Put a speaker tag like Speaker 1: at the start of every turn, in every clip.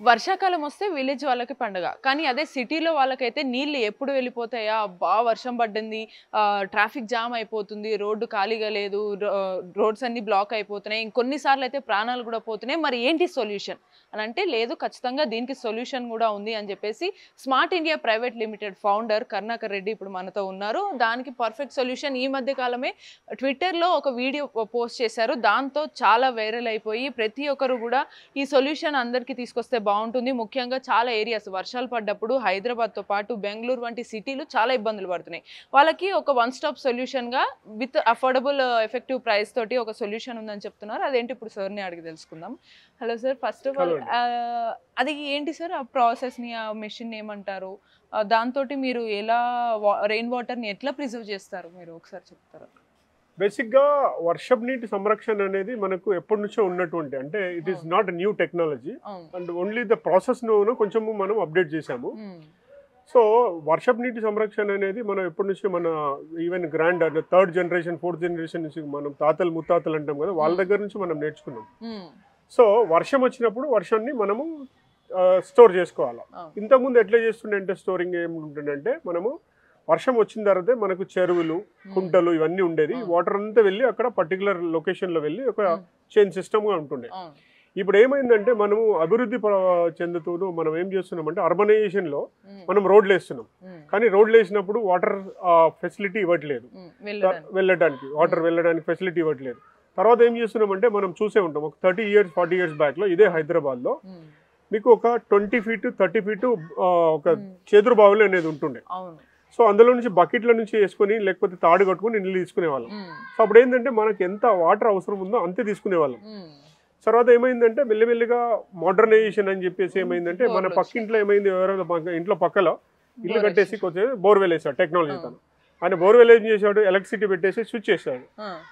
Speaker 1: వర్షాకాలం వస్తే విలేజ్ వాళ్ళకి పండుగ. కానీ అదే సిటీలో వాళ్ళకైతే నీళ్ళు ఎప్పుడు వెళ్ళిపోతాయా? అబ్బా! వర్షం పడ్డంది, ట్రాఫిక్ జామ్ అయిపోతుంది, రోడ్డు ఖాళీగా లేదు, రోడ్స్ అన్నీ బ్లాక్ అయిపోతున్నాయి. ఇంకొన్ని సార్లయితే ప్రాణాలు గూడా పోతున్నాయి. మరి ఏంటి సొల్యూషన్? అనంటే లేదు ఖచ్చితంగా దీనికి సొల్యూషన్ గూడా ఉంది అని జెప్పేసి smart India private limited founder Karunakar Reddy ఇప్పుడు మనతో ఉన్నారు. దానికి పర్ఫెక్ట్ సొల్యూషన్ ఈ మధ్య కాలమే ట్విట్టర్‌లో ఒక వీడియో పోస్ట్ చేశారు. దాంతో చాలా వైరల్ అయిపోయి ప్రతి ఒక్కరు గూడా ఈ సొల్యూషన్ అందరికీ తీసుకొస్తే బాగుంటుంది. ముఖ్యంగా చాలా ఏరియాస్ వర్షాలు పడ్డప్పుడు హైదరాబాద్‌తో పాటు బెంగుళూరు వంటి సిటీలు చాలా ఇబ్బందులు పడుతున్నాయి. వాళ్ళకి ఒక వన్ స్టాప్ సొల్యూషన్‌గా విత్ అఫోర్డబుల్ ఎఫెక్టివ్ ప్రైస్ తోటి ఒక సొల్యూషన్ ఉందని చెప్తున్నారు. అదేంటి ఇప్పుడు సార్‌ని అడిగి తెలుసుకుందాం. Hello sir, first of all అది ఏంటి సార్ ఆ ప్రాసెస్‌ని, ఆ మెషిన్ ఏమంటారు? దాంతోటి మీరు ఎలా రెయిన్ వాటర్‌ని ఎట్లా ప్రిజర్వ్ చేస్తారు మీరు ఒకసారి చెప్తారా?
Speaker 2: బేసిక్‌గా వర్షపు నీటి సంరక్షణ అనేది మనకు ఎప్పటి నుంచో ఉన్నటువంటి, అంటే it is not new technology and only the ప్రాసెస్‌ను కొంచెం మనం అప్డేట్ చేశాము. సో వర్షపు నీటి సంరక్షణ అనేది మనం ఎప్పటి నుంచో మన ఈవెన్ గ్రాండ్ అంటే థర్డ్ జనరేషన్, ఫోర్త్ జనరేషన్ నుంచి మనం తాతలు ముత్తాతలు అంటాం కదా, వాళ్ళ దగ్గర నుంచి మనం నేర్చుకున్నాం. సో వర్షం వచ్చినప్పుడు వర్షాన్ని మనము స్టోర్ చేసుకోవాలి. ఇంతకుముందు ఎట్లా చేస్తుండే అంటే స్టోరింగ్ ఏముంటుందంటే మనము వర్షం వచ్చిన తర్వాత మనకు చెరువులు, కుంటలు ఇవన్నీ ఉండేది. వాటర్ అంతా వెళ్ళి అక్కడ పర్టికులర్ లొకేషన్లో వెళ్ళి ఒక చైన్ సిస్టమ్గా ఉంటుండే. ఇప్పుడు ఏమైందంటే మనము అభివృద్ధి చెందుతూ మనం ఏం చేస్తున్నామంటే అర్బనైజేషన్లో మనం రోడ్లు వేస్తున్నాం. కానీ రోడ్లు వేసినప్పుడు వాటర్ ఫెసిలిటీ ఇవ్వట్లేదు, వెళ్ళడానికి వాటర్ వెళ్ళడానికి ఫెసిలిటీ ఇవ్వట్లేదు. తర్వాత ఏం చేస్తున్నామంటే మనం చూసే ఉంటాం ఒక 30 years 40 years బ్యాక్లో ఇదే హైదరాబాద్లో మీకు ఒక 20 feet 30 feet ఒక చేదురు బావులు అనేది ఉంటుండే. సో అందులో నుంచి బకెట్ల నుంచి వేసుకొని లేకపోతే తాడు కట్టుకుని నీళ్ళు తీసుకునేవాళ్ళం. సో అప్పుడు ఏంటంటే మనకి ఎంత వాటర్ అవసరం ఉందో అంతే తీసుకునేవాళ్ళం. తర్వాత ఏమైందంటే మెల్లిమెల్లిగా మోడర్నైజేషన్ అని చెప్పేసి ఏమైందంటే మన పక్కింట్లో ఏమైంది, ఎవరైనా ఇంట్లో పక్కలో ఇల్లు కట్టేసి కొంచెం బోర్వెల్ వేసాడు టెక్నాలజీతో. ఆయన బోర్వెల్ ఏం చేశాడు, ఎలక్ట్రిసిటీ పెట్టేసి స్విచ్ చేశాడు.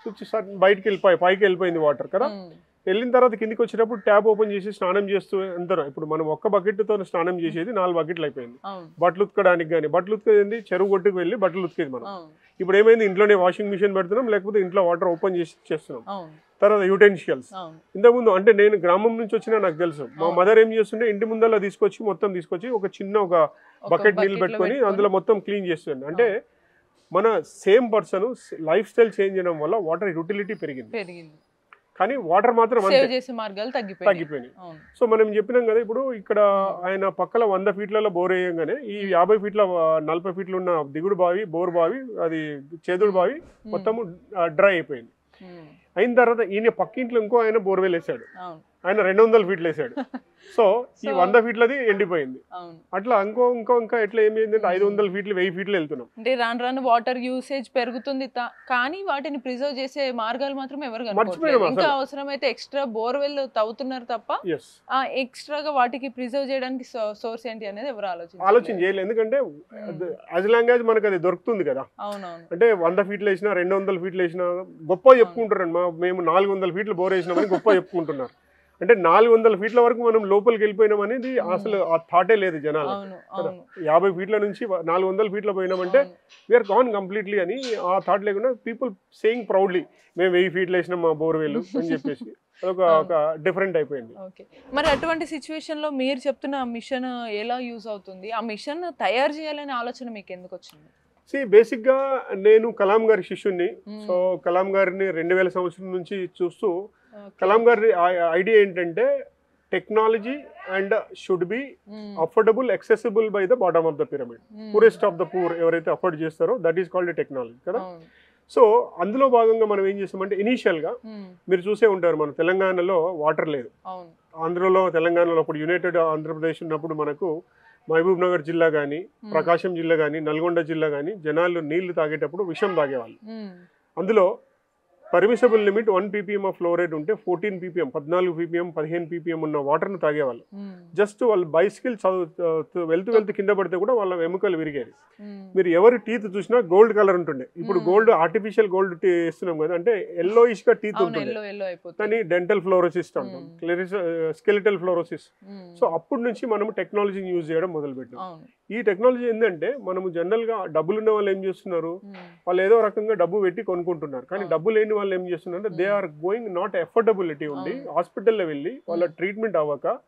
Speaker 2: స్విచ్ బయటికి పైకి వెళ్ళిపోయింది వాటర్ కదా. వెళ్ళిన తర్వాత కిందికి వచ్చేటప్పుడు ట్యాప్ ఓపెన్ చేసి స్నానం చేస్తూ అందరూ, ఇప్పుడు మనం ఒక్క బకెట్తో స్నానం చేసేది 4 buckets అయిపోయింది. బట్టలు ఉతకడానికి కానీ, బట్టలు ఉతికేది చెరువు కొట్టుకు వెళ్ళి బట్టలు ఉతికేది మనం. ఇప్పుడు ఏమైంది, ఇంట్లోనే వాషింగ్ మిషన్ పెడుతున్నాం, లేకపోతే ఇంట్లో వాటర్ ఓపెన్ చేసి చేస్తున్నాం. తర్వాత యూటెన్షియల్స్. ఇంతకుముందు అంటే నేను గ్రామం నుంచి వచ్చినా నాకు తెలుసు, మా మదర్ ఏం చేస్తుంటే ఇంటి ముందర తీసుకొచ్చి ఒక చిన్న ఒక బకెట్ నీళ్ళు పెట్టుకొని అందులో మొత్తం క్లీన్ చేస్తుంది. అంటే మన same person life style change చేయడం వల్ల వాటర్ యూటిలిటీ పెరిగింది, కానీ వాటర్ మాత్రం తగ్గిపోయినాయి. సో మనం చెప్పినాం కదా, ఇప్పుడు ఇక్కడ ఆయన పక్కల 100 feet బోర్ వేయంగానే ఈ 50 feet 40 feet ఉన్న దిగుడు బావి, బోర్ బావి, అది చేదుడు బావి మొత్తము డ్రై అయిపోయింది. అయిన తర్వాత ఈయన పక్కింట్లో ఇంకో ఆయన బోర్వెల్ వేసాడు, ఆయన 200 feet వేసాడు. సో ఈ 100 feet ఎండిపోయింది. అట్లా ఇంకా ఎట్లా ఏమైందంటే 500 feet 1000 feet వెళ్తున్నాం.
Speaker 1: అంటే రాను వాటర్ యూసేజ్ పెరుగుతుంది, కానీ వాటిని ప్రిజర్వ్ చేసే మార్గాలు మాత్రం ఎవరు కనుక్కోవట్లేదు. ఇంకా అవసరమైతే ఎక్స్ట్రా బోర్వెల్ తవ్వుతున్నారు తప్ప ఎక్స్ట్రాగా వాటికి ప్రిజర్వ్ చేయడానికి సోర్స్ ఏంటి అనేది ఎవరు ఆలోచన
Speaker 2: చేయలేదు. ఎందుకంటే యాజ్ లాంగ్ యాజ్ మనకు అది దొరుకుతుంది కదా. అంటే 100 feet వేసినా 200 feet వేసినా గొప్ప చెప్పుకుంటారు. మేము 400 feet బోర్ వేసినామని గొప్ప చెప్పుకుంటున్నారు. అంటే 400 feet వరకు మనం లోపలికి వెళ్ళిపోయినాం అనేది అసలు ఆ థాటే లేదు జనాలు. 50 feet నుంచి 400 feet పోయినామంటే వీఆర్ గాన్ కంప్లీట్లీ అని ఆ థాట్ లేకుండా పీపుల్ సేయింగ్ ప్రౌడ్లీ మేము 1000 feet వేసినాం మా బోర్వెల్ అని చెప్పేసి ఒక డిఫరెంట్ అయిపోయింది.
Speaker 1: మరి అటువంటి సిచ్యువేషన్ లో మీరు చెప్తున్న మిషన్ ఎలా యూజ్ అవుతుంది? ఆ మిషన్ తయారు చేయాలనే ఆలోచన మీకు ఎందుకు వచ్చింది?
Speaker 2: బేసిక్గా నేను కలాం గారి శిష్యుని. సో కలాం గారిని 2000 సంవత్సరం నుంచి చూస్తూ, కలాం గారి ఐడియా ఏంటంటే technology and should be affordable, accessible by the bottom of the pyramid. Poorest of the poor ఎవరైతే అఫోర్డ్ చేస్తారో దట్ ఈస్ కాల్డ్ టెక్నాలజీ కదా. సో అందులో భాగంగా మనం ఏం చేస్తామంటే ఇనీషియల్గా మీరు చూసే ఉంటారు, మన తెలంగాణలో వాటర్ లేదు. ఆంధ్రలో తెలంగాణలో అప్పుడు యునైటెడ్ ఆంధ్రప్రదేశ్ ఉన్నప్పుడు మనకు మహబూబ్ నగర్ జిల్లా కానీ, ప్రకాశం జిల్లా కానీ, నల్గొండ జిల్లా కానీ జనాలు నీళ్లు తాగేటప్పుడు విషం తాగేవాళ్ళు. అందులో permissible limit 1 ppm of fluoride ఉంటే 14 ppm 14 ppm 15 ppm ఉన్న వాటర్ను తాగేవాళ్ళు. జస్ట్ వాళ్ళు బైసికల్ వెళ్తూ కింద పడితే కూడా వాళ్ళ ఎముకలు విరిగేది. మీరు ఎవరి టీత్ చూసినా గోల్డ్ కలర్ ఉంటుండే. ఇప్పుడు గోల్డ్ ఆర్టిఫిషియల్ గోల్డ్ వేస్తున్నాం కదా, అంటే ఎల్లోయిష్ గా టీత్ ఉంటుంది, కానీ డెంటల్ ఫ్లోరోసిస్ అంటాం, స్కెలిటల్ ఫ్లోరోసిస్. సో అప్పటి నుంచి మనము టెక్నాలజీని యూజ్ చేయడం మొదలుపెట్టాం. ఈ టెక్నాలజీ ఏంటంటే మనము జనరల్ గా డబ్బులు ఉన్న వాళ్ళు ఏం చేస్తున్నారు, వాళ్ళు ఏదో రకంగా డబ్బు పెట్టి కొనుక్కుంటున్నారు, కానీ డబ్బు లేని వాళ్ళు ఏం చేస్తున్నారంటే they are going not affordability ఉండి హాస్పిటల్లో వెళ్ళి వాళ్ళ ట్రీట్మెంట్ అవ్వక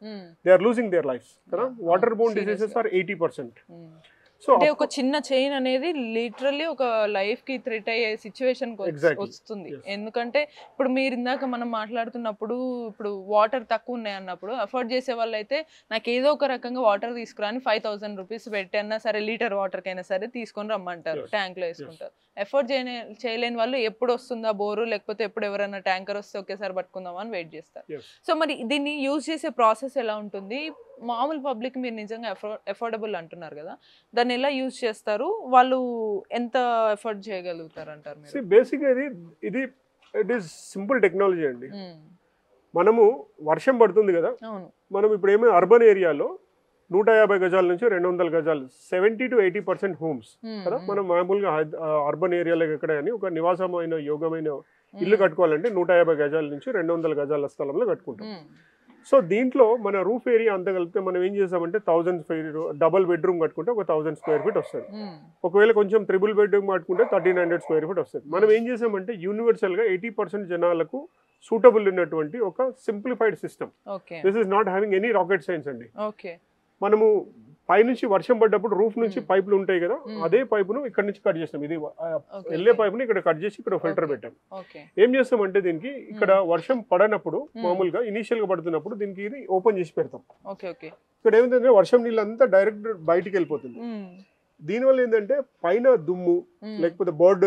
Speaker 2: they are losing their life కదా. Water borne diseases are 80%. So
Speaker 1: అంటే ఒక చిన్న చైన్ అనేది లిటరల్లీ ఒక లైఫ్ కి థ్రెట్ అయ్యే సిచ్యువేషన్ వస్తుంది. ఎందుకంటే ఇప్పుడు మీరు ఇందాక మనం మాట్లాడుతున్నప్పుడు ఇప్పుడు వాటర్ తక్కువ ఉన్నాయి అన్నప్పుడు అఫోర్డ్ చేసే వాళ్ళు అయితే నాకు ఏదో ఒక రకంగా వాటర్ తీసుకురాని 5,000 రూపీస్ పెట్టన్నా సరే లీటర్ వాటర్ కైనా సరే తీసుకొని రమ్మంటారు, ట్యాంక్ లో వేసుకుంటారు. ఎఫోర్డ్ చేయలేని వాళ్ళు ఎప్పుడు వస్తుందా బోరు, లేకపోతే ఎప్పుడు ఎవరైనా ట్యాంకర్ వస్తే ఒకేసారి పట్టుకుందాం అని వెయిట్ చేస్తారు. సో మరి దీన్ని యూజ్ చేసే ప్రాసెస్ ఎలా ఉంటుంది? మామూలు పబ్లిక్ మీరు నిజంగా ఎఫోర్డబుల్ అంటున్నారు కదా, దాన్ని ఎలా యూజ్ చేస్తారు, వాళ్ళు ఎంత ఎఫోర్డ్ చేయగలుగుతారు అంటారు మీరు?
Speaker 2: బేసిక్గా ఇది ఇట్ ఈస్ సింపుల్ టెక్నాలజీ అండి. మనము వర్షం పడుతుంది కదా, మనం ఇప్పుడు ఏమైనా అర్బన్ ఏరియాలో 150 గజాల నుంచి 200 గజాలు 70 to 80% హోమ్స్ కదా. మనం మామూలుగా అర్బన్ ఏరియాలో ఎక్కడ కానీ ఒక నివాసమైన యోగమైన ఇల్లు కట్టుకోవాలంటే 150 గజాల నుంచి 200 గజాల స్థలంలో కట్టుకుంటాం. సో దీంట్లో మన రూఫ్ ఏరియా అంతా కలిపితే మనం ఏం చేసామంటే 1000 స్క్వేర్, డబుల్ బెడ్రూమ్ కట్టుకుంటే ఒక 1000 స్క్వేర్ ఫీట్ వస్తుంది. ఒకవేళ కొంచెం ట్రిపుల్ బెడ్రూమ్ కట్టుకుంటే 1300 స్క్వేర్ ఫీట్ వస్తుంది. మనం ఏం చేసామంటే యూనివర్సల్గా 80% జనాలకు సూటబుల్ ఉన్నటువంటి ఒక simplified system. This is not having any rocket science అండి. మనము పైనుంచి వర్షం పడ్డప్పుడు రూఫ్ నుంచి పైపులు ఉంటాయి కదా, అదే పైపును ఇక్కడ నుంచి కట్ చేస్తాం. ఇది వెళ్ళే పైపుని ఇక్కడ కట్ చేసి ఇక్కడ ఫిల్టర్ పెట్టాం. ఏం చేస్తామంటే దీనికి ఇక్కడ వర్షం పడనప్పుడు మామూలుగా ఇనీషియల్ గా పడుతున్నప్పుడు దీనికి ఇది ఓపెన్ చేసి పెడతాం. ఇక్కడ ఏమిటంటే వర్షం నీళ్ళంతా డైరెక్ట్ బయటికి వెళ్ళిపోతుంది. దీనివల్ల ఏంటంటే పైన దుమ్ము లేకపోతే బర్డ్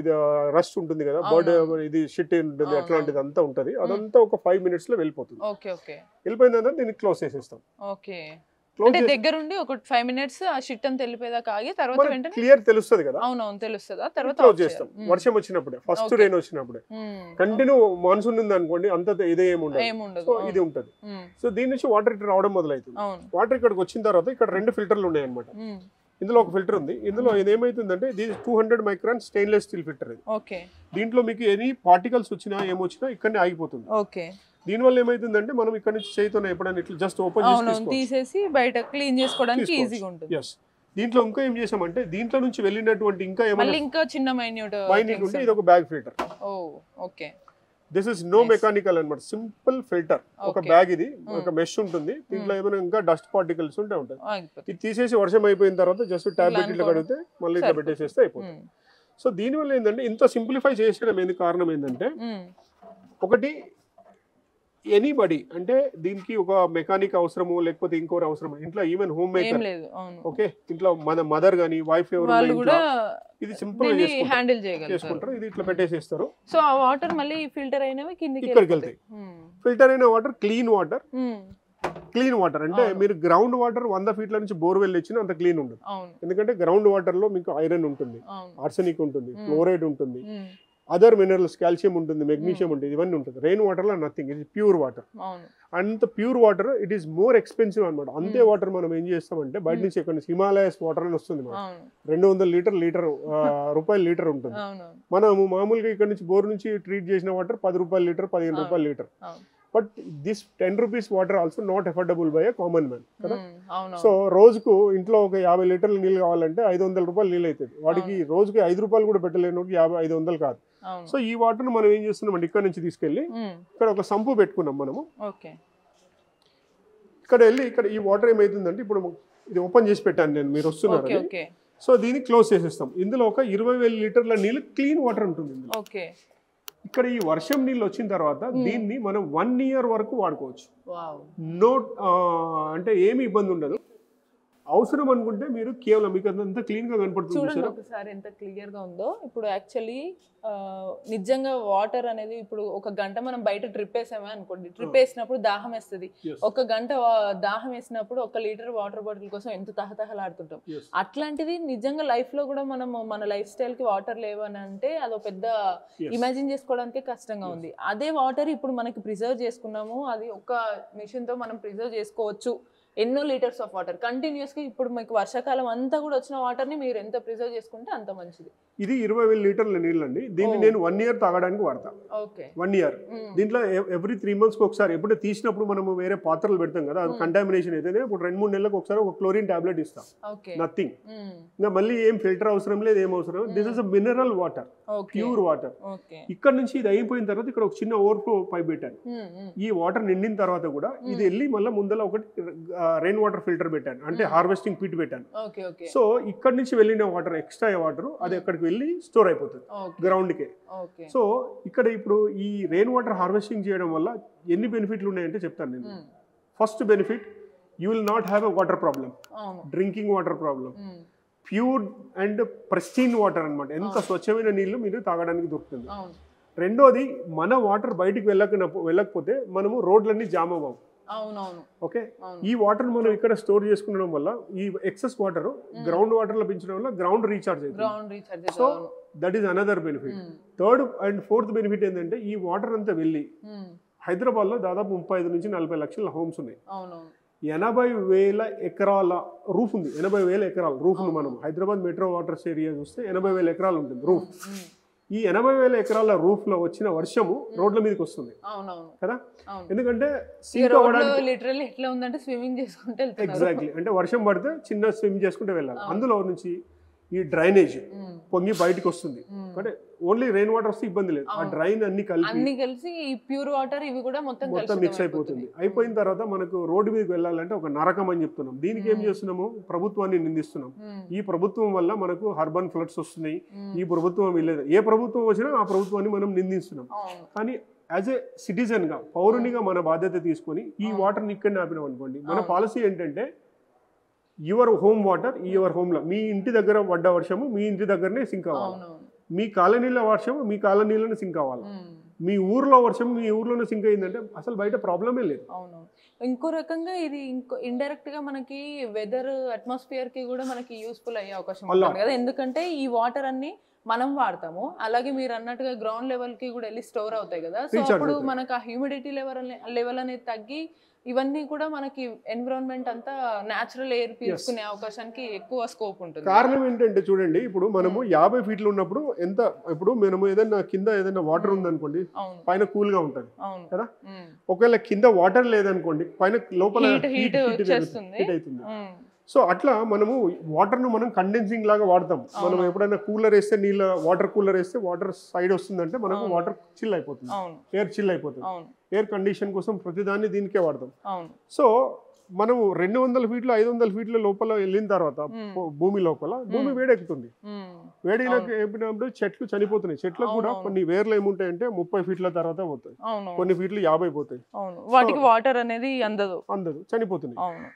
Speaker 2: ఇది రస్ట్ ఉంటుంది కదా, బర్డ్ ఇది షిట్ ఉంటుంది, అట్లాంటిది అంతా ఉంటుంది. అదంతా ఒక 5 minutes లో వెళ్ళిపోతుంది. వెళ్ళిపోయిన తర్వాత దీన్ని క్లోజ్ చేసేస్తాం.
Speaker 1: అంటే దగ్గరుండి ఒక 5 minutes ఆ షిట్ అంతా వెళ్ళిపోయేదాకా ఆగి తర్వాత వెంటనే
Speaker 2: క్లియర్ తెలుస్తుంది కదా.
Speaker 1: అవునవును తెలుస్తుందా, తర్వాత
Speaker 2: క్లోజ్ చేస్తాం. వర్షం వచ్చినప్పుడే, ఫస్ట్ రెయిన్ వచ్చినప్పుడే. కంటిన్యూ మాన్సూన్ ఉంది అనుకోండి, అంత ఇదే ఏముండదు, సో ఇది ఉంటది. సో దీని నుంచి వాటర్ ఇటు రావడం మొదలవుతుంది. వాటర్ ఇక్కడికి వచ్చిన తర్వాత ఇక్కడ 2 ఫిల్టర్లు ఉన్నాయి అనమాట. ఇందులో ఒక ఫిల్టర్ ఉంది. ఇందులో ఇది ఏమైతుందంటే ఇది 200 మైక్రాన్ స్టెయిన్లెస్ స్టీల్ ఫిల్టర్. ఇది దీంట్లో మీకు ఎనీ పార్టికల్స్ వచ్చినా ఏమొచ్చినా ఇక్కడనే ఆగిపోతుంది. దీనివల్ల ఏమైతుందంటే మనం ఇక్కడ నుంచి చేయితో ఎప్పుడైనా ఇట్లా జస్ట్ ఓపెన్
Speaker 1: తీసేసి బయట క్లీన్ చేసుకోవడానికి ఈజీగా ఉంటుంది.
Speaker 2: దీంట్లో ఇంకా ఏం చేసామంటే దీంట్లో నుంచి వెళ్ళినటువంటి ఇంకా ఏమైనా
Speaker 1: ఇంకా చిన్న మైన్యూట్
Speaker 2: ఉంటే ఇది ఒక bag filter. This is no mechanical అన్నమాట, సింపుల్ ఫిల్టర్. ఒక బ్యాగ్, ఇది ఒక మెష్ ఉంటుంది. దీంట్లో ఏమైనా ఇంకా డస్ట్ పార్టికల్స్ ఉంటే ఉంటుంది. ఇది తీసేసి వర్షం అయిపోయిన తర్వాత జస్ట్ ట్యాబ్లెట్ ఇట్లా కడిగితే మళ్ళీ ఇట్లా పెట్టేసేస్తే అయిపోతుంది. సో దీనివల్ల ఏంటంటే ఇంత సింప్లిఫై చేసడం ఎందుకు కారణం ఏంటంటే, ఒకటి ఎనీబడి అంటే దీనికి ఒక మెకానిక్ అవసరము లేకపోతే ఇంకోటి అవసరం, ఇంట్లో ఈవెన్ హోమ్ మేకర్, ఓకే, ఇంట్లో మన మదర్ గానీ వైఫ్ ఎవరు ఇది సింపుల్
Speaker 1: హ్యాండిల్
Speaker 2: చేసుకుంటారు. ఇది ఇట్లా పెట్టేసేస్తారు.
Speaker 1: సో ఆ వాటర్ మళ్ళీ ఫిల్టర్ అయినవి
Speaker 2: ఇక్కడికి వెళ్తాయి. ఫిల్టర్ అయిన water clean water. Clean water అంటే మీరు గ్రౌండ్ వాటర్ 100 ఫీట్ల నుంచి బోర్వెల్ ఇచ్చినా అంత క్లీన్ ఉండదు. ఎందుకంటే గ్రౌండ్ వాటర్ లో మీకు ఐరన్ ఉంటుంది, ఆర్సెనిక్ ఉంటుంది, ఫ్లోరైడ్ ఉంటుంది, అదర్ మినరల్స్, కాల్షియం ఉంటుంది, మెగ్నీషియం ఉంటుంది, ఇవన్నీ ఉంటుంది. రెయిన్ వాటర్ లో నథింగ్, ఇది ప్యూర్ వాటర్. అంత pure water it is more expensive అనమాట. అంతే వాటర్ మనం ఏం చేస్తామంటే బయట నుంచి ఎక్కడ నుంచి హిమాలయస్ వాటర్ అని వస్తుంది, 200 రూపాయలు లీటర్ ఉంటుంది. మనము మామూలుగా ఇక్కడ నుంచి బోర్ నుంచి ట్రీట్ చేసిన వాటర్ 10 రూపాయలు లీటర్, 15 రూపాయలు litre. But this 10 rupees water also not affordable by a common man కదా. సో రోజుకు ఇంట్లో ఒక 50 లీటర్ల నీళ్ళు కావాలంటే 500 రూపాయలు నీళ్ళు అవుతుంది. వాడికి రోజుకి 5 రూపాయలు కూడా పెట్టలేను, 500 కాదు. సో ఈ వాటర్ మనం ఏం చేస్తున్నాం అంటే ఇక్కడ నుంచి తీసుకెళ్లి ఇక్కడ ఒక సంపు పెట్టుకున్నాం మనము. ఇక్కడ వెళ్ళి ఇక్కడ ఈ వాటర్ ఏమైతుందంటే ఇప్పుడు ఇది ఓపెన్ చేసి పెట్టాను నేను, మీరు వస్తున్నారు. సో దీన్ని క్లోజ్ చేసేస్తాం. ఇందులో ఒక 20,000 లీటర్ల నీళ్ళు క్లీన్ వాటర్ ఉంటుంది. ఇక్కడ ఈ వర్షం నీళ్ళు వచ్చిన తర్వాత దీన్ని మనం 1 year వరకు వాడుకోవచ్చు. నో అంటే ఏమి ఇబ్బంది ఉండదు. అవసరం అనుకుంటే మీరు కేవలం మీకు అంత క్లీన్ గా కనపడుతుంది.
Speaker 1: చూడండి ఒకసారి ఎంత క్లియర్ గా ఉందో. ఇప్పుడు యాక్చువల్లీ నిజంగా వాటర్ అనేది ఇప్పుడు ఒక గంట మనం బయట ట్రిప్ వేసామే అనుకోండి, ట్రిప్ వేసినప్పుడు దాహం వేస్తుంది. ఒక గంట దాహం వేసినప్పుడు 1 లీటర్ వాటర్ బాటిల్ కోసం ఎంత తహతహలాడుతుంటాం. అట్లాంటిది నిజంగా లైఫ్ లో కూడా మనం మన లైఫ్ స్టైల్ కి వాటర్ లేవని అంటే అదో పెద్ద ఇమాజిన్ చేసుకోవడానికి కష్టంగా ఉంది. అదే వాటర్ ఇప్పుడు మనకి ప్రిజర్వ్ చేసుకున్నాము, అది ఒక మిషన్ తో మనం ప్రిజర్వ్ చేసుకోవచ్చు ఎన్నో లీటర్స్ ఆఫ్ వాటర్ కంటిన్యూస్గా. ఇప్పుడు మీకు వర్షాకాలం అంతా కూడా వచ్చిన వాటర్ని మీరు ఎంత ప్రిజర్వ్ చేసుకుంటే అంత మంచిది.
Speaker 2: ఇది 20,000 లీటర్ల నీళ్ళండి. దీన్ని నేను 1 year తాగడానికి వాడతా.
Speaker 1: ఓకే.
Speaker 2: 1 year. దీంట్లో ఎవ్రీ 3 months ఒకసారి ఎప్పుడైతే తీసినప్పుడు మనము వేరే పాత్రలు పెడతాం కదా, అది కంటామినేషన్ అయితే ఇప్పుడు 2-3 నెలలకు ఒకసారి ఒక క్లోరిన్ టాబ్లెట్ ఇస్తాం. నథింగ్. ఇంకా మళ్ళీ ఏం ఫిల్టర్ అవసరం లేదు, ఏం అవసరం. This is a mineral water, pure water. ఇక్కడ నుంచి ఇది అయిపోయిన తర్వాత ఇక్కడ ఒక చిన్న ఓవర్ఫ్లో పైప్ పెట్టాను. ఈ వాటర్ నిండిన తర్వాత కూడా ఇది వెళ్ళి మళ్ళీ ముందర ఒకటి రెయిన్ వాటర్ ఫిల్టర్ పెట్టాను, అంటే హార్వెస్టింగ్ పిట్ పెట్టాను. సో ఇక్కడ నుంచి వెళ్ళిన వాటర్, ఎక్స్ట్రా వాటర్ అది అక్కడికి వెళ్ళి స్టోర్ అయిపోతుంది గ్రౌండ్కే. సో ఇక్కడ ఇప్పుడు ఈ రెయిన్ వాటర్ హార్వెస్టింగ్ చేయడం వల్ల ఎన్ని బెనిఫిట్లు ఉన్నాయంటే చెప్తాను నేను. First benefit, you will not have a water problem, drinking water problem. Pure and pristine water అనమాట. ఎంత స్వచ్ఛమైన నీళ్లు మీరు తాగడానికి దొరుకుతుంది. రెండోది, మన వాటర్ బయటికి వెళ్ళకపోతే మనము రోడ్లన్నీ జామ్ అవ్వవు. ఓకే. ఈ వాటర్ మనం ఇక్కడ స్టోర్ చేసుకునడం వల్ల ఈ ఎక్సెస్ వాటర్ గ్రౌండ్ వాటర్ లో పెంచడం వల్ల గ్రౌండ్ రీఛార్జ్ అవుతుంది. So that is another benefit. Third and fourth benefit ఏంటంటే, ఈ వాటర్ అంతా వెళ్ళి హైదరాబాద్ లో దాదాపు 35 నుంచి 40 లక్షల హోమ్స్ ఉన్నాయి. 80,000 ఎకరాల రూఫ్ ఉంది. 80,000 ఎకరాల రూఫ్ ఉంది. మనం హైదరాబాద్ మెట్రో వాటర్స్ ఏరియా చూస్తే 80,000 ఎకరాలు ఉంటుంది రూఫ్. ఈ 80,000 ఎకరాల రూఫ్ లో వచ్చిన వర్షము రోడ్ల మీదకి వస్తుంది కదా. ఎందుకంటే ఎగ్జాక్ట్లీ, అంటే వర్షం పడితే చిన్న స్విమ్ చేసుకుంటే వెళ్ళాలి. అందులో నుంచి ఈ డ్రైనేజ్ పొంగి బయటకు వస్తుంది. అంటే ఓన్లీ రెయిన్ వాటర్ వస్తే ఇబ్బంది లేదు. ఆ డ్రైన్ అన్ని కలిసి
Speaker 1: ఈ ప్యూర్ వాటర్ ఇవి కూడా మొత్తం
Speaker 2: మిక్స్ అయిపోతుంది. అయిపోయిన తర్వాత మనకు రోడ్డు మీదకి వెళ్ళాలంటే ఒక నరకం అని చెప్తున్నాం. దీనికి ఏం చేస్తున్నాము, ప్రభుత్వాన్ని నిందిస్తున్నాం. ఈ ప్రభుత్వం వల్ల మనకు అర్బన్ ఫ్లడ్స్ వస్తున్నాయి, ఈ ప్రభుత్వం వెళ్ళలేదు. ఏ ప్రభుత్వం వచ్చినా ఆ ప్రభుత్వాన్ని మనం నిందిస్తున్నాం. కానీ యాజ్ ఏ సిటిజన్ గా, పౌరునిగా మన బాధ్యత తీసుకొని ఈ వాటర్ని ఇక్కడ ఆపినాం అనుకోండి. మన పాలసీ ఏంటంటే, your home water your home లో, మీ ఇంటి దగ్గర పడ్డ వర్షము మీ ఇంటి దగ్గరనే సింక్ అవ్వాలి. మీ కాలనీలో వర్షము మీ కాలనీలోనే సింక్ అవ్వాలి. మీ ఊర్లో వర్షం మీ ఊర్లోనే సింక్ అయిందంటే అసలు బయట ప్రాబ్లమే లేదు.
Speaker 1: ఇంకో రకంగా ఇది ఇండైరెక్ట్ గా మనకి వెదర్ అట్మాస్ఫియర్ కి కూడా మనకి యూస్ఫుల్ అయ్యే అవకాశం ఉంటుంది కదా. ఎందుకంటే ఈ వాటర్ అన్ని మనం వాడతాము, అలాగే మీరు అన్నట్టుగా గ్రౌండ్ లెవెల్ కి కూడా వెళ్ళి స్టోర్ అవుతాయి కదా. సో అప్పుడు మనకు ఆ హ్యూమిడిటీ లెవెల్ అనేది తగ్గి ఇవన్నీ కూడా మనకి ఎన్విరాన్మెంట్ అంతా న్యాచురల్ ఎయిర్ పీల్చుకునే అవకాశానికి ఎక్కువ స్కోప్ ఉంటుంది.
Speaker 2: కారణం ఏంటంటే చూడండి, ఇప్పుడు మనము 50 ఫీట్లు ఉన్నప్పుడు ఎంత, ఇప్పుడు మనము ఏదైనా కింద ఏదైనా వాటర్ ఉందనుకోండి, పైన కూల్ గా ఉంటుంది కదా. ఒకవేళ కింద వాటర్ లేదనుకోండి, పైన లోపల హీట్ అవుతుంది. సో అట్లా మనము వాటర్ను మనం కండెన్సింగ్ లాగా వాడతాం. మనం ఎప్పుడైనా కూలర్ వేస్తే వాటర్ కూలర్ వేస్తే వాటర్ సైడ్ వస్తుందంటే మనకు వాటర్ చిల్ అయిపోతుంది, ఎయిర్ చిల్ అయిపోతుంది. ఎయిర్ కండిషన్ కోసం ప్రతిదాన్ని దీనికే వాడతాం. సో మనము 200 ఫీట్లు 500 ఫీట్ల లోపల వెళ్ళిన తర్వాత భూమి లోపల భూమి వేడెక్కుతుంది. వేడినప్పుడు చెట్లు చనిపోతున్నాయి. చెట్లకు కూడా కొన్ని వేర్లు ఏముంటాయంటే 30 ఫీట్ల తర్వాత పోతాయి, కొన్ని ఫీట్లు 50 పోతాయి.
Speaker 1: వాటికి వాటర్ అనేది అందదు,
Speaker 2: చనిపోతున్నాయి.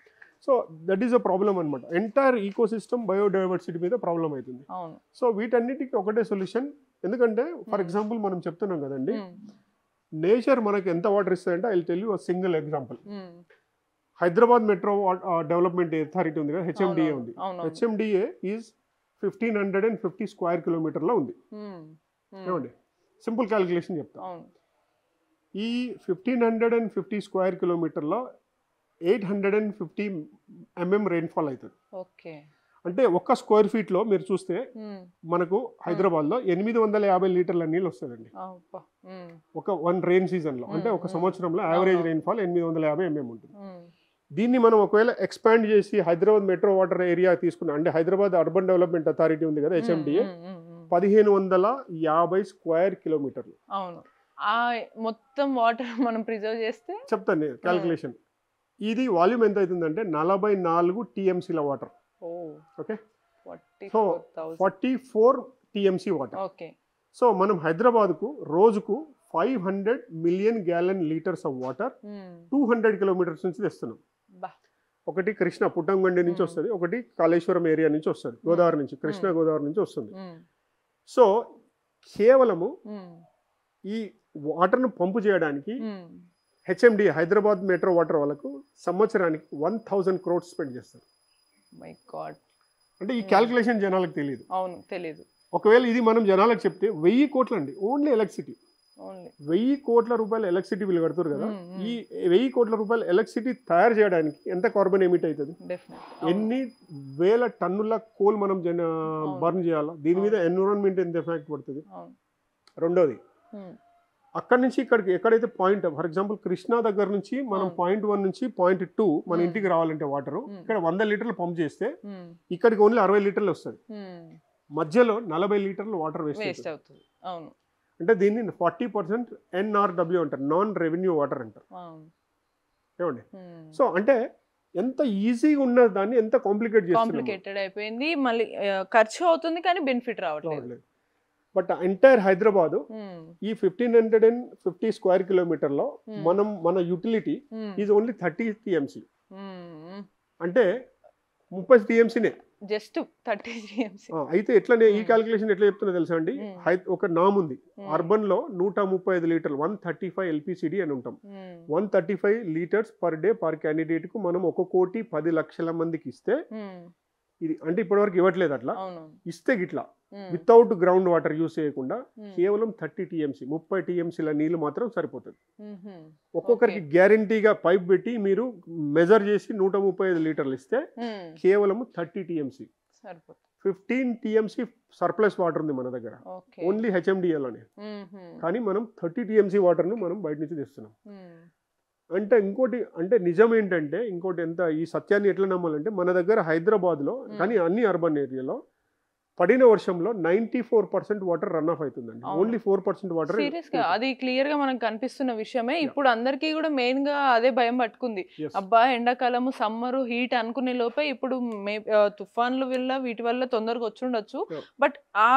Speaker 2: So that is a problem అనమాట. ఎంటైర్ ఈకో సిస్టమ్ బయోడైవర్సిటీ మీద ప్రాబ్లం అవుతుంది. సో వీటన్నిటికీ ఒకటే సొల్యూషన్. ఎందుకంటే ఫర్ ఎగ్జాంపుల్ మనం చెప్తున్నాం కదండి, నేచర్ మనకి ఎంత వాటర్ ఇస్తుందంటే I will tell you a single example. Hyderabad metro development authority ఉంది కదా, హెచ్ఎండిఏ ఉంది. హెచ్ఎండిఏ ఈజ్ 1550 స్క్వేర్ కిలోమీటర్లో ఉంది. ఏమండి, సింపుల్ క్యాలిక్యులేషన్ చెప్తా. ఈ 1550 స్క్వేర్ కిలోమీటర్లో 850 mm రెయిన్ఫాల్ అవుతుంది. అంటే ఒక్క స్క్వేర్ ఫీట్ లో మీరు చూస్తే మనకు హైదరాబాద్ లో 850 లీటర్ల నీళ్ళు వస్తుందండి ఒక 1 రెయిన్ సీజన్ లో. అంటే ఒక సంవత్సరంలో యావరేజ్ రెయిన్ఫాల్ 850 mm ఉంటుంది. దీన్ని మనం ఒకవేళ ఎక్స్పాండ్ చేసి హైదరాబాద్ మెట్రో వాటర్ ఏరియా తీసుకున్నాం అంటే, హైదరాబాద్ అర్బన్ డెవలప్మెంట్ అథారిటీ ఉంది కదా హెచ్ఎండిఏ, 1550 స్క్వేర్ కిలోమీటర్లు.
Speaker 1: మొత్తం వాటర్ మనం ప్రిజర్వ్ చేస్తే
Speaker 2: చెప్తాను నేను క్యాలిక్యులేషన్. ఇది వాల్యూమ్ ఎంత అవుతుందంటే 44 టీఎంసీల water. Okay, so 44 TMC water. So మనం హైదరాబాద్కు రోజుకు 500 million gallon litres of water 200 kilometres నుంచి తెస్తున్నాం. ఒకటి కృష్ణ పుట్టంగొండి నుంచి వస్తుంది, ఒకటి కాళేశ్వరం ఏరియా నుంచి వస్తుంది, గోదావరి నుంచి, కృష్ణా గోదావరి నుంచి వస్తుంది. సో కేవలము ఈ వాటర్ను పంపు చేయడానికి హెచ్ఎండి హైదరాబాద్ మెట్రో వాటర్ వాళ్ళకు సంవత్సరానికి 1000 crores స్పెండ్ చేస్తారు.
Speaker 1: మై గాడ్,
Speaker 2: అంటే ఈ క్యాల్కులేషన్ జనాలకు తెలియదు.
Speaker 1: అవును, తెలియదు.
Speaker 2: ఒకవేళ ఇది మనం జనాలకు చెప్తే 1000 కోట్లు అండి, ఓన్లీ ఎలక్ట్రిసిటీ.
Speaker 1: ఓన్లీ
Speaker 2: 1000 కోట్ల రూపాయల ఎలక్ట్రిసిటీ బిల్ కడుతున్నారు కదా, ఈ 1000 కోట్ల రూపాయల ఎలక్ట్రిసిటీ తయారు చేయడానికి ఎంత కార్బన్ ఎమిట్ అవుతుంది, ఎన్ని వేల టన్నుల కోల్ మనం బర్న్ చేయాలా, దీని మీద ఎన్విరాన్మెంట్ ఎంత ఎఫెక్ట్ పడుతుంది. రెండోది అక్కడి నుంచి ఇక్కడికి ఎక్కడైతే పాయింట్, ఫర్ ఎగ్జాంపుల్ కృష్ణా దగ్గర నుంచి మనం పాయింట్ 1 నుంచి పాయింట్ 2 మన ఇంటికి రావాలంటే వాటర్ ఇక్కడ 100 లీటర్లు పంప్ చేస్తే ఇక్కడికి ఓన్లీ 60 లీటర్లు వస్తుంది, మధ్యలో 40 లీటర్లు వాటర్ వేస్ట్ అవుతుంది. అంటే దీన్ని 40% NRW అంటారు, నాన్ రెవెన్యూ వాటర్ అంటారు. ఏమండి? సో అంటే ఎంత ఈజీగా ఉన్న దాన్ని ఎంత
Speaker 1: కాంప్లికేటెడ్ అయిపోయింది, మళ్ళీ ఖర్చు అవుతుంది కానీ బెనిఫిట్ రావట్లేదు.
Speaker 2: బట్ ఎంటైర్ హైదరాబాద్ ఈ 1550 స్క్వేర్ కిలోమీటర్లో మన యూటిలిటీ ఈజ్ ఓన్లీ 30 TMC. అంటే 30 TMCనే,
Speaker 1: జస్ట్ 30 TMC.
Speaker 2: అయితే ఎట్లనే ఈ క్యాలిక్యులేషన్ ఎట్లా చెప్తున్నా తెలుసా అండి, ఒక నామ్ ఉంది అర్బన్ లో 135 లీటర్లు 135 LPCD అని ఉంటాం. 135 litres per day per candidate కు మనం 1,10,00,000 మందికి ఇస్తే ఇది అంటే ఇప్పటివరకు ఇవ్వట్లేదు, అట్లా ఇస్తే గిట్లా వితౌట్ గ్రౌండ్ వాటర్ యూస్ చేయకుండా కేవలం 30 TMC 30 TMCల నీళ్లు మాత్రం సరిపోతుంది. ఒక్కొక్కరికి గ్యారంటీగా పైప్ పెట్టి మీరు మెజర్ చేసి 135 లీటర్లు ఇస్తే కేవలం 30 TMC 15 TMC సర్ప్లస్ వాటర్ ఉంది మన దగ్గర ఓన్లీ HMDLలోనే, కానీ మనం 30 TMC వాటర్ను మనం బయట నుంచి తెస్తున్నాం. అంటే ఇంకోటి అంటే నిజం ఏంటంటే ఇంకోటి ఎంత ఈ సత్యాన్ని ఎట్లా నమ్మాలంటే మన దగ్గర హైదరాబాద్లో కానీ అన్ని అర్బన్ ఏరియాలో పడిన వర్షంలో 94% వాటర్ రన్ ఆఫ్ అవుతుందండి, ఓన్లీ 4% వాటర్.
Speaker 1: సీరియస్ గా అది క్లియర్ గా మనకు కనిపిస్తున్న విషయమే. ఇప్పుడు అందరికీ కూడా మెయిన్ గా అదే భయం పట్టుకుంది, అబ్బా ఎండాకాలము సమ్మరు హీట్ అనుకునే లోపే ఇప్పుడు తుఫాన్లు వల్ల వీటి వల్ల తొందరగా వచ్చుండొచ్చు, బట్ ఆ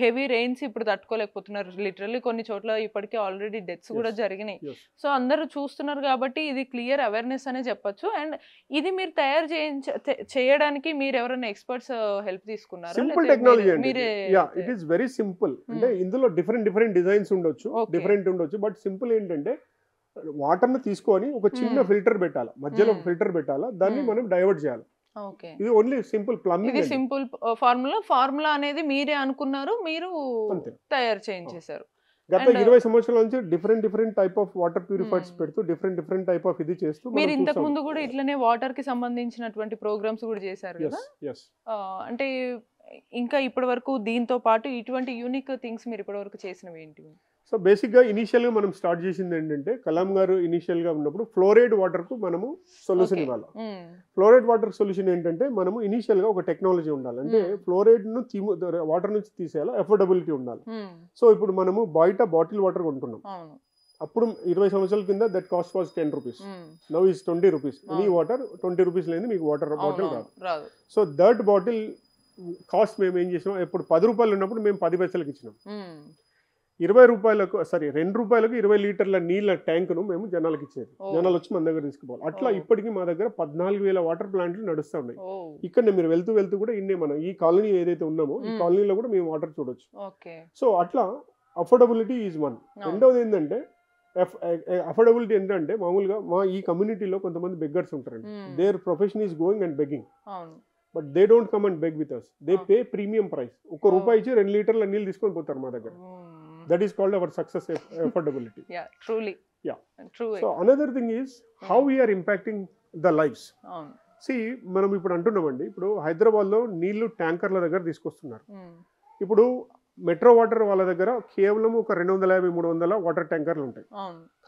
Speaker 1: హెవీ రెయిన్స్ ఇప్పుడు తట్టుకోలేకపోతున్నారు. లిటరల్లీ కొన్ని చోట్ల ఇప్పటికే ఆల్రెడీ డెత్స్ కూడా జరిగినాయి. సో అందరూ చూస్తున్నారు కాబట్టి ఇది క్లియర్ అవేర్నెస్ అనే చెప్పొచ్చు. అండ్ ఇది మీరు తయారు చేయడానికి మీరు ఎవరైనా ఎక్స్పర్ట్స్ హెల్ప్ తీసుకున్నారా?
Speaker 2: టెక్నాలజీ అండి, ఇట్ ఈస్ వెరీ సింపుల్. అంటే ఇందులో డిఫరెంట్ డిజైన్స్ ఉండొచ్చు, బట్ సింపుల్ ఏంటంటే వాటర్ ను తీసుకొని ఒక చిన్న ఫిల్టర్ పెట్టాలి, మధ్యలో ఫిల్టర్ పెట్టాలా, దాన్ని మనం డైవర్ట్ చేయాలి. ఇది ఓన్లీ సింపుల్ ప్లంబింగ్,
Speaker 1: ఇది సింపుల్ ఫార్ములా అనేది మీరే అనుకున్నారు, మీరు తయారు చేయించేశారు.
Speaker 2: గత 20 సంవత్సరాల నుంచి different type of water purifiers పెడుతూ డిఫరెంట్ టైప్ ఆఫ్ ఇది చేస్తూ
Speaker 1: మీరు ఇంతకు ముందు కూడా ఇట్లనే వాటర్ కి సంబంధించినటువంటి ప్రోగ్రామ్స్ కూడా చేశారు కదా, అంటే ఇంకా ఇప్పటి వరకు దీంతో పాటు ఇటువంటి యూనిక్ థింగ్స్ మీరు ఇప్పటి వరకు చేసినవి ఏంటి?
Speaker 2: సో బేసిక్గా ఇనీషియల్గా మనం స్టార్ట్ చేసింది ఏంటంటే కలాం గారు ఇనీషియల్గా ఉన్నప్పుడు ఫ్లోరైడ్ వాటర్కు మనము సొల్యూషన్ ఇవ్వాలి. ఫ్లోరైడ్ వాటర్ సొల్యూషన్ ఏంటంటే మనము ఇనీషియల్గా ఒక టెక్నాలజీ ఉండాలి, అంటే ఫ్లోరైడ్ను వాటర్ నుంచి తీసేయాలి, అఫోర్డబిలిటీ ఉండాలి. సో ఇప్పుడు మనము బయట బాటిల్ వాటర్ కొంటున్నాం, అప్పుడు 20 సంవత్సరాల కింద that cost was 10 rupees, now is 20 rupees. Any water 20 rupees లేని మీకు వాటర్ బాటిల్ రాదు. సో దట్ బాటిల్ కాస్ట్ మేము ఏం చేసినాం, ఇప్పుడు 10 రూపాయలు ఉన్నప్పుడు మేము 10 పైసలకు ఇచ్చినాం. 20 రూపాయలకు 2 రూపాయలకు 20 లీటర్ల నీళ్ళ ట్యాంకును మేము జనాలకు ఇచ్చేది, జనాలు వచ్చి మన దగ్గర తీసుకుపోవాలి. అట్లా ఇప్పటికీ మా దగ్గర 14,000 వాటర్ ప్లాంట్లు నడుస్తూ ఉన్నాయి. ఇక్కడ మీరు వెళ్తూ కూడా ఇన్నే మనం ఈ కాలనీ ఏదైతే ఉన్నామో ఈ కాలనీలో కూడా మేము వాటర్ చూడొచ్చు. సో అట్లా అఫోర్డబిలిటీ ఈజ్ వన్. రెండవది ఏంటంటే అఫోర్డబిలిటీ ఏంటంటే మామూలుగా మా ఈ కమ్యూనిటీలో కొంతమంది బెగ్గర్స్ ఉంటారండి, their profession is going and begging, but they don't come and beg with us, they pay premium price. 1 రూపాయి ఇచ్చి 2 లీటర్ల నీళ్ళు తీసుకొని పోతారు మా దగ్గర. That is called our success affordability.
Speaker 1: Yeah, truly.
Speaker 2: Yeah. True. So another thing is how we are impacting the lives. See, మనం ఇప్పుడు అంటున్నామండి, ఇప్పుడు హైదరాబాద్లో నీళ్లు ట్యాంకర్ల దగ్గర తీసుకొస్తున్నారు. ఇప్పుడు మెట్రో వాటర్ వాళ్ళ దగ్గర కేవలం ఒక 250-300 వాటర్ ట్యాంకర్లు ఉంటాయి,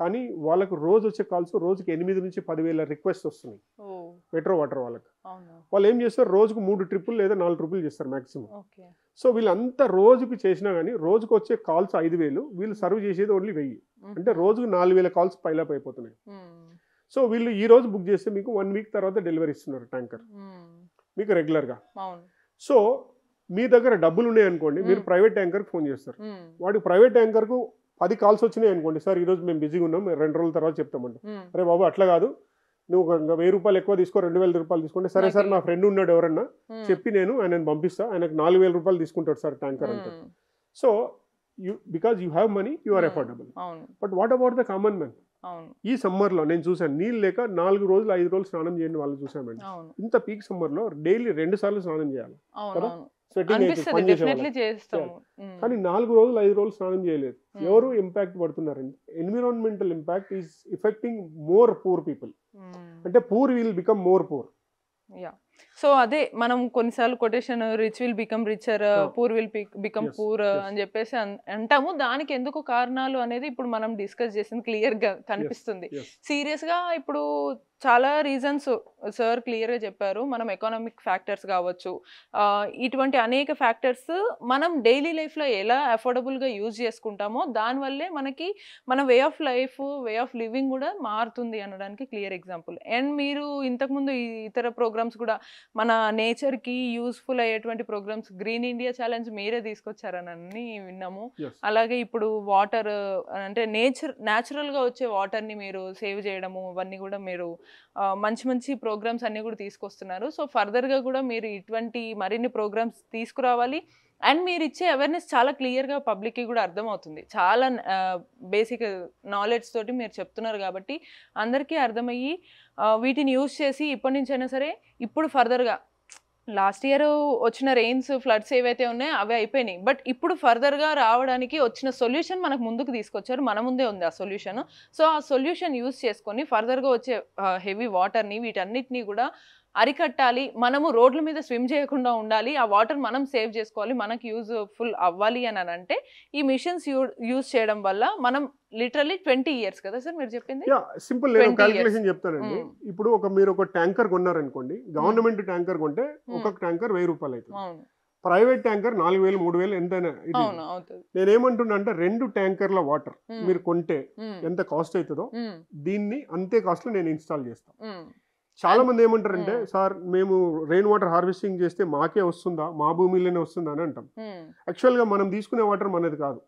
Speaker 2: కానీ వాళ్ళకు రోజు వచ్చే కాల్స్ రోజుకి 8 నుంచి 10,000 రిక్వెస్ట్ వస్తున్నాయి మెట్రో వాటర్ వాళ్ళకి. వాళ్ళు ఏం చేస్తారు, రోజుకు 3 ట్రిప్పులు లేదా 4 ట్రిప్పులు చేస్తారు మాక్సిమం. సో వీళ్ళంతా రోజుకి చేసినా కానీ రోజుకు వచ్చే కాల్స్ 5,000, వీళ్ళు సర్వ్ చేసేది ఓన్లీ 1000, అంటే రోజుకు 4,000 కాల్స్ పైలప్ అయిపోతున్నాయి. సో వీళ్ళు ఈ రోజు బుక్ చేస్తే మీకు 1 వీక్ తర్వాత డెలివరీ ఇస్తున్నారు ట్యాంకర్ మీకు రెగ్యులర్గా. సో మీ దగ్గర డబ్బులు ఉన్నాయి అనుకోండి, మీరు ప్రైవేట్ ట్యాంకర్కి ఫోన్ చేస్తారు, వాడికి ప్రైవేట్ ట్యాంకర్కు 10 కాల్స్ వచ్చినాయి అనుకోండి, సార్ ఈరోజు మేము బిజీగా ఉన్నాం 2 రోజుల తర్వాత చెప్తామంట. అరే బాబు అట్లా కాదు, నువ్వు 1000 రూపాయలు ఎక్కువ తీసుకో, 2,000 రూపాయలు తీసుకుంటే, సరే సార్ నా ఫ్రెండ్ ఉన్నాడు ఎవరన్నా చెప్పి నేను ఆయనను పంపిస్తా, ఆయనకు 4,000 రూపాయలు తీసుకుంటాడు సార్ ట్యాంకర్ అంటారు. So because you have money you are affordable. But what about the common man? ఈ సమ్మర్లో నేను చూసాను, నీళ్ళు లేక 4 రోజులు 5 రోజులు స్నానం చేయని వాళ్ళు చూసామండి. ఇంత పీక్ సమ్మర్లో డైలీ 2 సార్లు స్నానం చేయాలి కదా. స్వెట్టింగ్ అయితే
Speaker 1: అనిపిస్తుంది,
Speaker 2: పని చేసే
Speaker 1: డెఫినెట్లీ
Speaker 2: వాళ్ళకి.
Speaker 1: చేస్తాము.
Speaker 2: కానీ 4 రోజులు 5 రోజులు స్నానం చేయలేదు. ఎవరు ఇంపాక్ట్ పడుతున్నారంటే environmental impact is affecting more poor people. అంటే poor will become more poor.
Speaker 1: Yeah, so అదే మనం కొన్నిసార్లు quotation rich will become richer, poor will become poor అని చెప్పేసి అంటాము. దానికి ఎందుకు కారణాలు అనేది ఇప్పుడు మనం డిస్కస్ చేసింది క్లియర్ గా కనిపిస్తుంది. సీరియస్ గా ఇప్పుడు చాలా రీజన్స్ సార్ క్లియర్ గా చెప్పారు. మనం ఎకనామిక్ ఫ్యాక్టర్స్ కావచ్చు, ఇటువంటి అనేక ఫ్యాక్టర్స్ మనం డైలీ లైఫ్ లో ఎలా అఫోర్డబుల్ గా యూజ్ చేసుకుంటామో దానివల్లే మనకి మన way of life, way of living కూడా మారుతుంది అనడానికి క్లియర్ ఎగ్జాంపుల్. అండ్ మీరు ఇంతకుముందు ఇతర ప్రోగ్రామ్స్ కూడా మన నేచర్ కి యూస్ఫుల్ అయ్యేటువంటి ప్రోగ్రామ్స్, గ్రీన్ ఇండియా ఛాలెంజ్ మీరే తీసుకొచ్చారని విన్నాము. అలాగే ఇప్పుడు వాటర్ అంటే న్యాచురల్ గా వచ్చే వాటర్ ని మీరు సేవ్ చేయడము, అవన్నీ కూడా మీరు మంచి మంచి ప్రోగ్రామ్స్ అన్ని కూడా తీసుకొస్తున్నారు. సో ఫర్దర్ గా కూడా మీరు ఇటువంటి మరిన్ని ప్రోగ్రామ్స్ తీసుకురావాలి. అండ్ మీరు ఇచ్చే అవేర్నెస్ చాలా క్లియర్గా పబ్లిక్కి కూడా అర్థమవుతుంది. చాలా బేసిక్ నాలెడ్జ్ తోటి మీరు చెప్తున్నారు కాబట్టి అందరికీ అర్థమయ్యి వీటిని యూజ్ చేసి ఇప్పటి నుంచైనా సరే, ఇప్పుడు ఫర్దర్గా లాస్ట్ ఇయర్ వచ్చిన రెయిన్స్, ఫ్లడ్స్ ఏవైతే ఉన్నాయో అవి అయిపోయినాయి. బట్ ఇప్పుడు ఫర్దర్గా రావడానికి వచ్చిన సొల్యూషన్ మనకు ముందుకు తీసుకొచ్చారు, మన ముందే ఉంది ఆ సొల్యూషన్. సో ఆ సొల్యూషన్ యూజ్ చేసుకొని ఫర్దర్గా వచ్చే హెవీ వాటర్ని, వీటన్నిటినీ కూడా అరికట్టాలి. మనము రోడ్ల మీద స్విమ్ చేయకుండా ఉండాలి, ఆ వాటర్ మనం సేవ్ చేసుకోవాలి, మనకి యూజ్ఫుల్ అవ్వాలి అని అంటే ఈ మిషన్స్ యూజ్ చేయడం వల్ల మనం లిటరల్లీ 20 years కదా సార్ మీరు చెప్పింది?
Speaker 2: సింపుల్ నేను క్యాలిక్యులేషన్ చెప్తానండి. ఇప్పుడు మీరు ఒక ట్యాంకర్ కొన్నారనుకోండి, గవర్నమెంట్ ట్యాంకర్ కొంటే ఒక ట్యాంకర్ 1000 రూపాయలు అవుతుంది. ప్రైవేట్ ట్యాంకర్ 4000 3000 ఎంతైనా. నేనేమంటున్నా అంటే 2 ట్యాంకర్ల వాటర్ మీరు కొంటే ఎంత కాస్ట్ అవుతుందో దీన్ని అంతే కాస్ట్ లో నేను ఇన్స్టాల్ చేస్తాను. చాలా మంది ఏమంటారంటే, సార్ మేము రెయిన్ వాటర్ హార్వెస్టింగ్ చేస్తే మాకే వస్తుందా, మా భూమిలోనే వస్తుందా అని అంటాం. యాక్చువల్ గా మనం తీసుకునే వాటర్ మనది కాదు.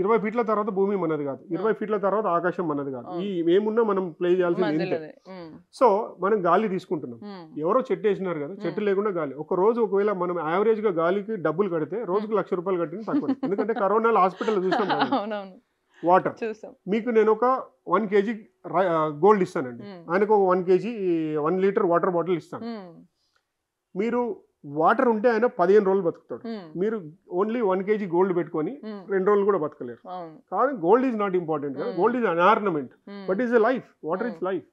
Speaker 2: 20 ఫీట్ల తర్వాత భూమి మనది కాదు, 20 ఫీట్ల తర్వాత ఆకాశం మనది కాదు. ఈ ఏమున్నా మనం ప్లే చేయాల్సింది. సో మనం గాలి తీసుకుంటున్నాం. ఎవరో చెట్టు వేసినారు కదా, చెట్టు లేకుండా గాలి. ఒక రోజు ఒకవేళ మనం యావరేజ్ గా గాలికి డబ్బులు కడితే రోజుకు 1,00,000 రూపాయలు కట్టిన తక్కువ. ఎందుకంటే కరోనాలో హాస్పిటల్ చూసాం వాటర్. మీకు నేను ఒక 1 kg గోల్డ్ ఇస్తానండి, ఆయనకు ఒక 1 kg 1 లీటర్ వాటర్ బాటిల్ ఇస్తాను. మీరు వాటర్ ఉంటే ఆయన 15 రోజులు బతుకుతాడు. మీరు ఓన్లీ 1 kg గోల్డ్ పెట్టుకొని 2 రోజులు కూడా బతకలేరు. కానీ gold is not important, gold is an ornament, but is a life. Water is life.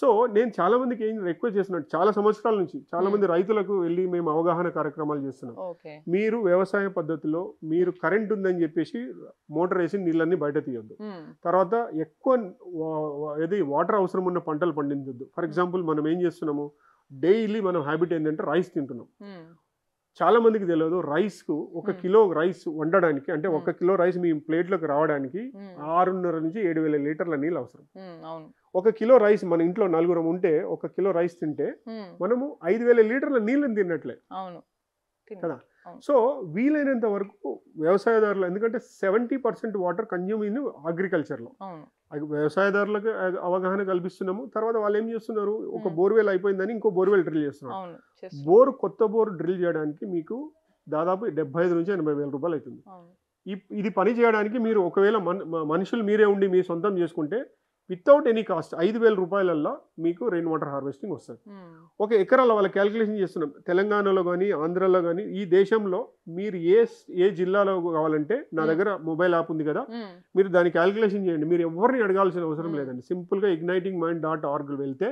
Speaker 2: So నేను చాలా మందికి ఏం రిక్వెస్ట్ చేస్తున్నాను, చాలా సంవత్సరాల నుంచి చాలా మంది రైతులకు వెళ్ళి మేము అవగాహన కార్యక్రమాలు చేస్తున్నాం. మీరు వ్యవసాయ పద్ధతిలో మీరు కరెంట్ ఉందని చెప్పేసి మోటార్ వేసి నీళ్ళన్నీ బయట తీయొద్దు. తర్వాత ఎక్కువ వాటర్ అవసరం ఉన్న పంటలు పండించొద్దు. ఫర్ ఎగ్జాంపుల్ మనం ఏం చేస్తున్నాము, డైలీ మనం హ్యాబిట్ ఏంటంటే రైస్ తింటున్నాం. చాలా మందికి తెలియదు, రైస్ కు 1 కిలో రైస్ వండడానికి, అంటే 1 కిలో రైస్ మీ ప్లేట్లోకి రావడానికి 6,500 నుంచి 7,000 లీటర్ల నీళ్ళు అవసరం. 1 కిలో రైస్ మన ఇంట్లో 4 ఉంటే 1 కిలో రైస్ తింటే మనము 5,000 లీటర్ల నీళ్ళని తిన్నట్లే కదా. సో వీలైనంత వరకు వ్యవసాయదారులు, ఎందుకంటే 70% వాటర్ కన్జ్యూమ్ ఇన్ అగ్రికల్చర్లో, వ్యవసాయదారులకు అవగాహన కల్పిస్తున్నాము. తర్వాత వాళ్ళు ఏం చేస్తున్నారు, ఒక బోర్వెల్ అయిపోయిందని ఇంకో బోర్వెల్ డ్రిల్ చేస్తున్నారు. కొత్త బోర్ డ్రిల్ చేయడానికి మీకు దాదాపు 75 నుంచి 80,000 రూపాయలు అవుతుంది. ఇది పని చేయడానికి మీరు ఒకవేళ మనుషులు మీరే ఉండి మీ సొంతం చేసుకుంటే వితౌట్ ఎనీ కాస్ట్ 5,000 రూపాయలల్లో మీకు రెయిన్ వాటర్ హార్వెస్టింగ్ వస్తుంది. ఒక ఎకరాల వాళ్ళ క్యాలిక్యులేషన్ చేస్తున్నాం. తెలంగాణలో కానీ ఆంధ్రాలో కానీ ఈ దేశంలో మీరు ఏ జిల్లాలో కావాలంటే నా దగ్గర మొబైల్ యాప్ ఉంది కదా, మీరు దాన్ని క్యాలిక్యులేషన్ చేయండి. మీరు ఎవరిని అడగాల్సిన అవసరం లేదండి. సింపుల్గా ignitingmind.org వెళ్తే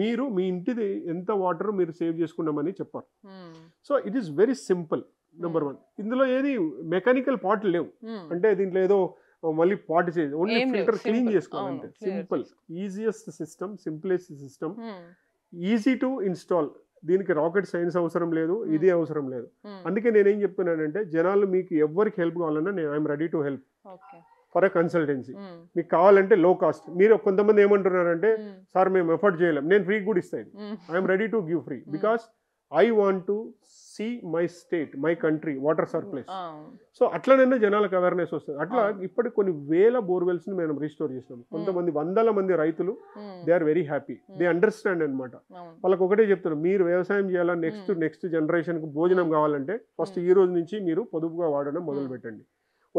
Speaker 2: మీరు మీ ఇంటిది ఎంత వాటర్ మీరు సేవ్ చేసుకున్నామని చెప్పారు. So it is very simple. Number 1, ఇందులో ఏది మెకానికల్ పార్ట్ లేవు. అంటే దీంట్లో ఏదో మళ్ళీ పాట్ చేసి ఓన్లీ ఫిల్టర్ క్లీన్ చేసుకోవాలంటే simple, easiest system, simplest system, easy to install. దీనికి రాకెట్ సైన్స్ అవసరం లేదు, ఇది అవసరం లేదు. అందుకే నేనేం చెప్తున్నానంటే, జనాలు మీకు ఎవరికి హెల్ప్ కావాలన్నా నేను I'm ready to help for a consultancy. మీకు కావాలంటే లో కాస్ట్. మీరు కొంతమంది ఏమంటున్నారంటే, సార్ మేము ఎఫర్ట్ చేయలేం, నేను ఫ్రీ కూడా ఇస్తాను. I'm ready to give free because I want to see my state, my country water surplus. So అట్లనైనా జనాలకు అవేర్నెస్ వస్తుంది. అట్లా ఇప్పటికి కొన్ని వేల బోర్వెల్స్ ని మేము రిస్టోర్ చేసినాం. కొంతమంది 100ల మంది రైతులు they are very happy, they understand అనమాట. వాళ్ళకి ఒకటే చెప్తున్నారు, మీరు వ్యవసాయం చేయాలా, నెక్స్ట్ జనరేషన్ కు భోజనం కావాలంటే ఫస్ట్ ఈ రోజు నుంచి మీరు పొదుపుగా వాడడం మొదలు పెట్టండి.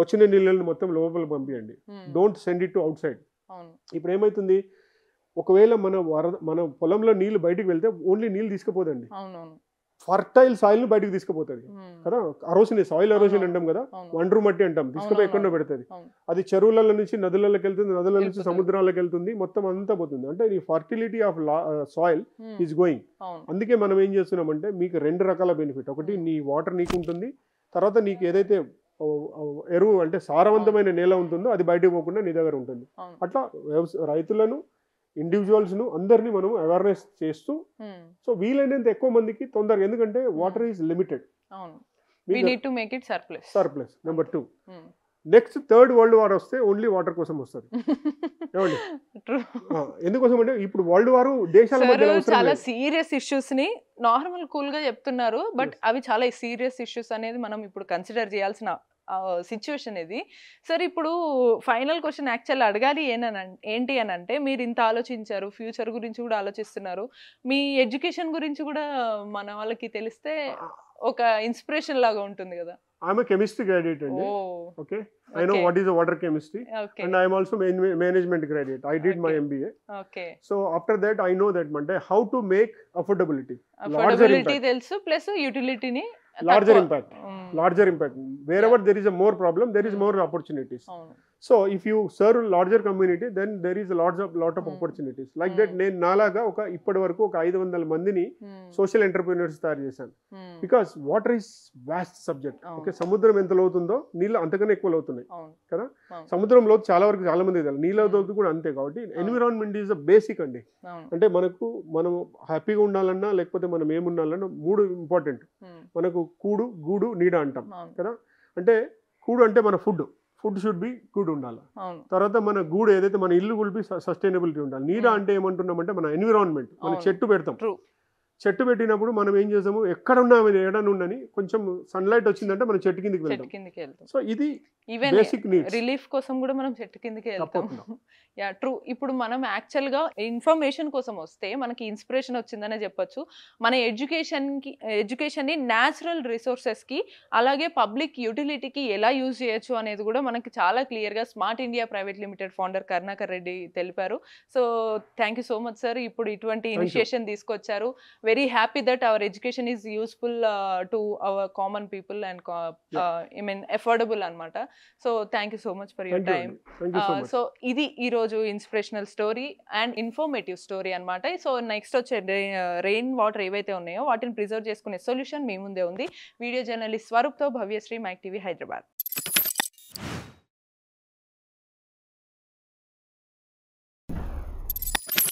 Speaker 2: వచ్చిన నీళ్ళని మొత్తం లోపల పంపించండి, don't send it to out side. ఇప్పుడు ఏమైతుంది, ఒకవేళ మన పొలంలో నీళ్లు బయటకు వెళ్తే ఓన్లీ నీళ్ళు తీసుకుపోదండి, ఫర్టైల్ సాయిల్ ని బయటకు తీసుకుపోతుంది కదా. అరోషన్, సాయిల్ అరోషన్ అంటాం కదా, వండ్రు మట్టి అంటాం, తీసుకుపోయి ఎక్కడో పెడుతుంది. అది చెరువుల నుంచి నదులలోకి వెళ్తుంది, నదుల నుంచి సముద్రాలకు వెళ్తుంది, మొత్తం అంతా పోతుంది. అంటే ఈ fertility of soil is going. అందుకే మనం ఏం చేస్తున్నామంటే మీకు 2 రకాల బెనిఫిట్. ఒకటి నీ వాటర్ నీకు ఉంటుంది, తర్వాత నీకు ఏదైతే ఎరువు అంటే సారవంతమైన నేల ఉంటుందో అది బయటకు పోకుండా నీ దగ్గర ఉంటుంది. అట్లా రైతులను, ఇండివిజువల్స్ను అందరినీ మనం అవేర్నెస్ చేస్తూ, సో వీలైనంత ఎక్కువ మందికి తొందరగా, ఎందుకంటే water is limited. Surplus. Number 2, next third world war వస్తే ఓన్లీ వాటర్ కోసం వస్తుంది. ఏమండి, ఎందుకోసం అంటే ఇప్పుడు వరల్డ్ వార్ దేశాల మధ్య
Speaker 1: చాలా సీరియస్ ఇష్యూస్ ని నార్మల్ కూల్ గా చెప్తున్నారు, బట్ అవి చాలా సీరియస్ ఇష్యూస్ అనేది మనం ఇప్పుడు కన్సిడర్ చేయాల్సిన సిచ్యువేషన్ ఇది. సరే, ఇప్పుడు ఫైనల్ క్వశ్చన్ యాక్చువల్ అడగాలి ఏంటి అని అంటే, మీరు ఇంత ఆలోచించారు, ఫ్యూచర్ గురించి కూడా ఆలోచిస్తున్నారు, మీ ఎడ్యుకేషన్ గురించి కూడా మన వాళ్ళకి తెలిస్తే ఒక ఇన్స్పిరేషన్ లాగా ఉంటుంది కదా.
Speaker 2: I'm a chemistry graduate అండి. Okay, I know what is a water chemistry, and I am also management graduate. I did my MBA. Okay, so after that I know that Monday how to make affordability
Speaker 1: తెలుసు, plus utility ని
Speaker 2: larger impact. Wherever there is a more problem, there is more opportunities. So if you serve larger community, then there is a lot of opportunities. Like that నేను నాలాగా ఒక ఇప్పటి వరకు ఒక 500 మందిని social entrepreneurs తయారు చేశాను. Because water is vast subject. Okay, సముద్రం ఎంత లోతుందో నీళ్ళు అంతకన్నా ఎక్కువ లోతున్నాయి కదా. సముద్రం లోతు చాలా వరకు చాలా మంది తెలియదు, నీళ్ళ లోతు కూడా అంతే. కాబట్టి ఎన్విరాన్మెంట్ ఈజ్ ద బేసిక్ అండి. అంటే మనం హ్యాపీగా ఉండాలన్నా, లేకపోతే మనం ఏముండాలన్నా 3 ఇంపార్టెంట్. మనకు కూడు, గూడు, నీడ అంటాం కదా. అంటే కూడు అంటే మన ఫుడ్ షుడ్ బి గుడ్ ఉండాలి. తర్వాత మన గూడు ఏదైతే మన ఇల్లు విల్ బి సస్టైనబిలిటీ ఉండాలి. నీడ అంటే ఏమంటున్నామంటే మన ఎన్విరాన్మెంట్. మన చెట్టు పెడతాం, చెట్టు పెట్టినప్పుడు మనం ఏం చేసాము, ఎక్కడున్నా ఏడనుండని కొంచెం సన్లైట్ వచ్చిందంటే మనం చెట్టు కిందకి వెళ్తాం. సో ఇది బేసిక్ నీడ్స్.
Speaker 1: రిలీఫ్ కోసం కూడా మనం చెట్టు కిందకి వెళ్తాం. Yeah, true. ఇప్పుడు మనం యాక్చువల్ గా ఇన్ఫర్మేషన్ కోసం వస్తే మనకి ఇన్స్పిరేషన్ వచ్చిందనే చెప్పొచ్చు. మన ఎడ్యుకేషన్ ని న్యాచురల్ రిసోర్సెస్ కి, అలాగే పబ్లిక్ యూటిలిటీకి ఎలా యూజ్ చేయొచ్చు అనేది కూడా మనకి చాలా క్లియర్ గా smart India private limited founder Karunakar Reddy తెలిపారు. So thank you so much sir. ఇప్పుడు ఇటువంటి ఇనిషియేషన్ తీసుకొచ్చారు. very happy that our education is useful to our common people and I mean affordable anamata. So thank you so much for your time.
Speaker 2: Thank you so much.
Speaker 1: So idi ee roju inspirational story and informative story anamata. So next వచ్చే rain water ఏవైతే ఉన్నాయో వాటిని preserve చేసుకునే solution మీ ముందే ఉంది. Video journalist Swaroop తో Bhavyasri, mic TV, Hyderabad.